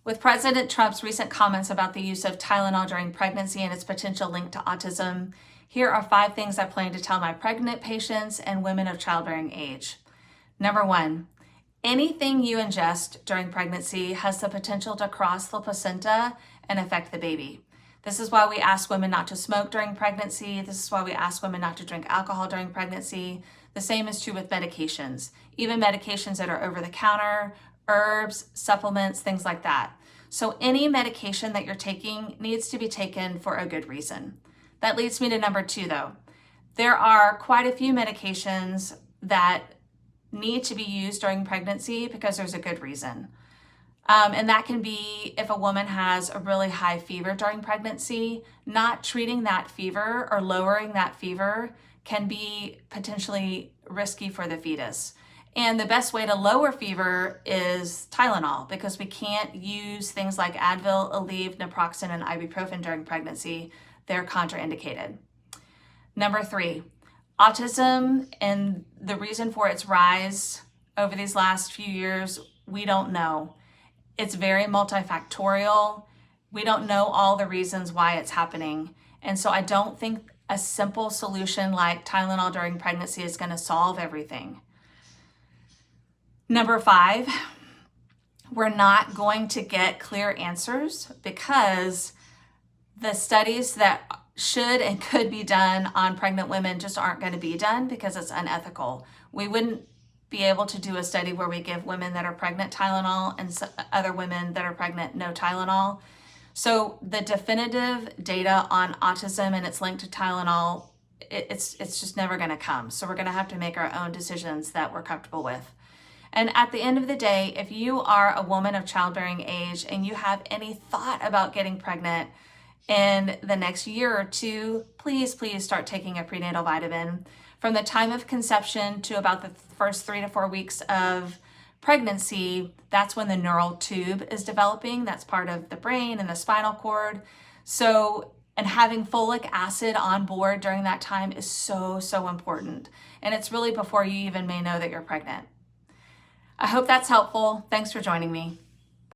With President Trump's recent comments about the use of Tylenol during pregnancy and its potential link to autism, here are 5 things I plan to tell my pregnant patients and women of childbearing age. Number 1, anything you ingest during pregnancy has the potential to cross the placenta and affect the baby. This is why we ask women not to smoke during pregnancy. This is why we ask women not to drink alcohol during pregnancy. The same is true with medications, even medications that are over the counter, herbs, supplements, things like that. So any medication that you're taking needs to be taken for a good reason. That leads me to number 2, though. There are quite a few medications that need to be used during pregnancy because there's a good reason. And that can be if a woman has a really high fever during pregnancy, not treating that fever or lowering that fever can be potentially risky for the fetus. And the best way to lower fever is Tylenol, because we can't use things like Advil, Aleve, naproxen, and ibuprofen during pregnancy. They're contraindicated. Number 3, autism and the reason for its rise over these last few years, we don't know. It's very multifactorial. We don't know all the reasons why it's happening. And so I don't think a simple solution like Tylenol during pregnancy is going to solve everything. Number 5, we're not going to get clear answers because the studies that should and could be done on pregnant women just aren't going to be done because it's unethical. We wouldn't be able to do a study where we give women that are pregnant Tylenol and other women that are pregnant no Tylenol. So the definitive data on autism and its link to Tylenol, it's just never going to come. So we're going to have to make our own decisions that we're comfortable with. And at the end of the day, if you are a woman of childbearing age and you have any thought about getting pregnant in the next year or 2, please start taking a prenatal vitamin. From the time of conception to about the first 3 to 4 weeks of pregnancy, that's when the neural tube is developing. That's part of the brain and the spinal cord. So, and having folic acid on board during that time is so important. And it's really before you even may know that you're pregnant. I hope that's helpful. Thanks for joining me.